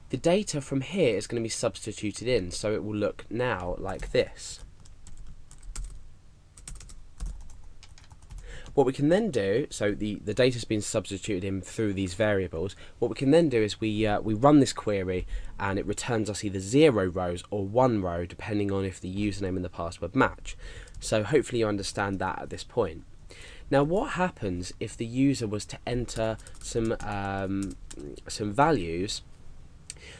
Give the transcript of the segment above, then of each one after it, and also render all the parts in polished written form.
the data from here is going to be substituted in, so it will look now like this. What we can then do, so the data's been substituted in through these variables. What we can then do is we run this query, and it returns us either 0 rows or 1 row, depending on if the username and the password match. So hopefully you understand that at this point. Now, what happens if the user was to enter some values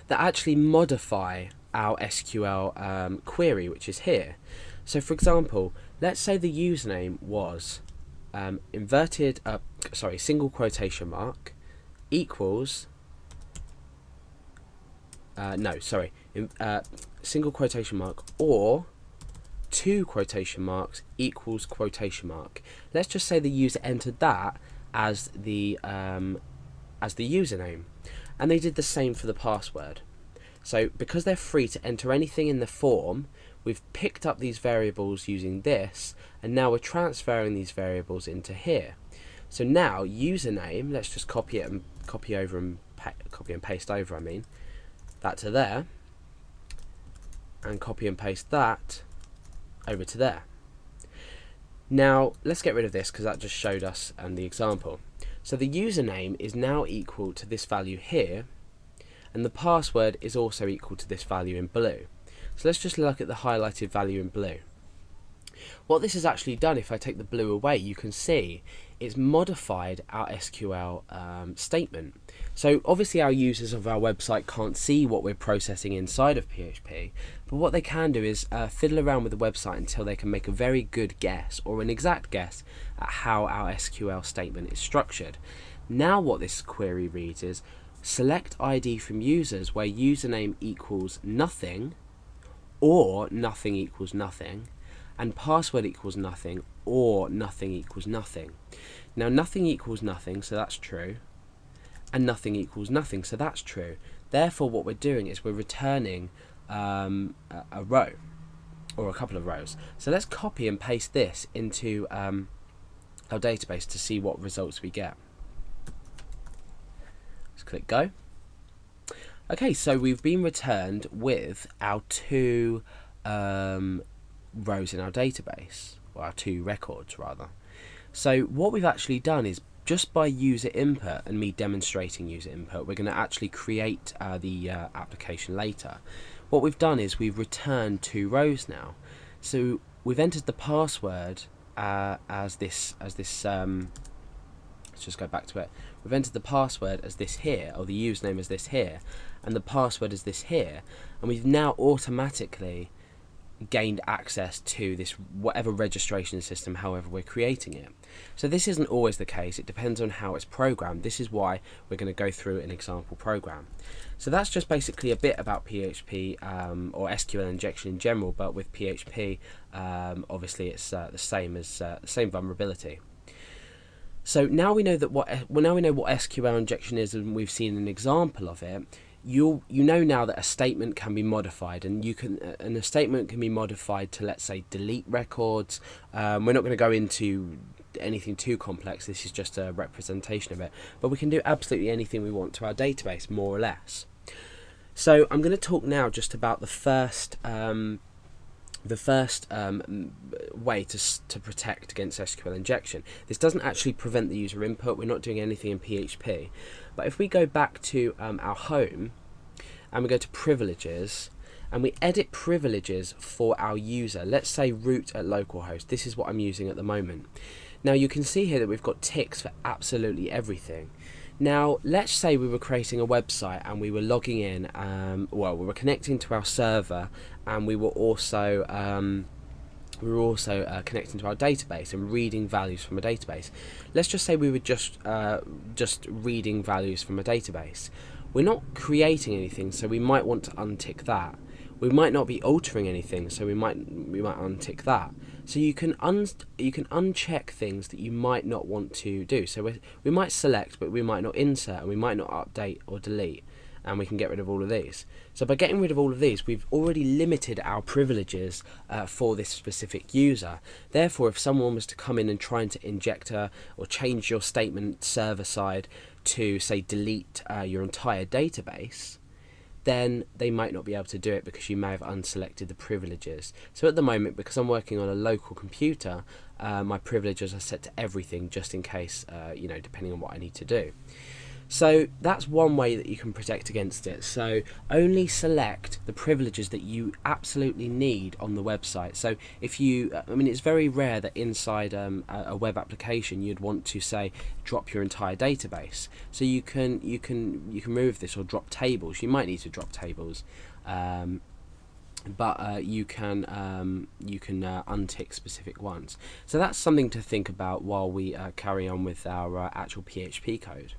that actually modify our SQL query, which is here? So, for example, let's say the username was single quotation mark equals single quotation mark or 2 quotation marks equals quotation mark. Let's just say the user entered that as the username, and they did the same for the password. So because they're free to enter anything in the form, we've picked up these variables using this, and now we're transferring these variables into here. So now username, let's just copy and paste over, that to there, and copy and paste that over to there. Now let's get rid of this because that just showed us the example. So the username is now equal to this value here, and the password is also equal to this value in blue. So let's just look at the highlighted value in blue. What this has actually done, if I take the blue away, you can see it's modified our SQL statement. So obviously our users of our website can't see what we're processing inside of PHP, but what they can do is fiddle around with the website until they can make a very good guess, or an exact guess, at how our SQL statement is structured. Now what this query reads is select ID from users where username equals nothing, or nothing equals nothing, and password equals nothing, or nothing equals nothing. Now nothing equals nothing, so that's true, and nothing equals nothing, so that's true. Therefore what we're doing is we're returning a row, or a couple of rows. So let's copy and paste this into our database to see what results we get. Let's click go. Okay, so we've been returned with our 2 rows in our database, or our 2 records rather. So what we've actually done is, just by user input and me demonstrating user input, we're going to actually create the application later. What we've done is we've returned 2 rows now. So we've entered the password as this. Let's just go back to it. We've entered the password as this here, or the username as this here, and the password as this here, and we've now automatically gained access to this whatever registration system, however we're creating it. So this isn't always the case, it depends on how it's programmed. This is why we're going to go through an example program. So that's just basically a bit about PHP or SQL injection in general, but with PHP obviously it's the same vulnerability. So now we know what SQL injection is, and we've seen an example of it. You know now that a statement can be modified, and a statement can be modified to, let's say, delete records. We're not going to go into anything too complex. This is just a representation of it, but we can do absolutely anything we want to our database, more or less. So I'm going to talk now just about the first way to protect against SQL injection. This doesn't actually prevent the user input. We're not doing anything in PHP. But if we go back to our home and we go to privileges and we edit privileges for our user, let's say root at localhost. This is what I'm using at the moment. Now you can see here that we've got ticks for absolutely everything. Now let's say we were creating a website and we were logging in, we were connecting to our server, and we were also connecting to our database and reading values from a database. Let's just say we were just reading values from a database. We're not creating anything, so we might want to untick that. We might not be altering anything, so we might untick that. So you can uncheck things that you might not want to do. So we might select, but we might not insert, and we might not update or delete, and we can get rid of all of these. So by getting rid of all of these, we've already limited our privileges for this specific user. Therefore, if someone was to come in and try to inject or change your statement server side to, say, delete your entire database, then they might not be able to do it because you may have unselected the privileges. So at the moment, because I'm working on a local computer, my privileges are set to everything, just in case, you know, depending on what I need to do. So that's one way that you can protect against it. So only select the privileges that you absolutely need on the website. So if you, I mean, it's very rare that inside a web application you'd want to say drop your entire database. So you can remove this, or drop tables. You might need to drop tables. But you can untick specific ones. So that's something to think about while we carry on with our actual PHP code.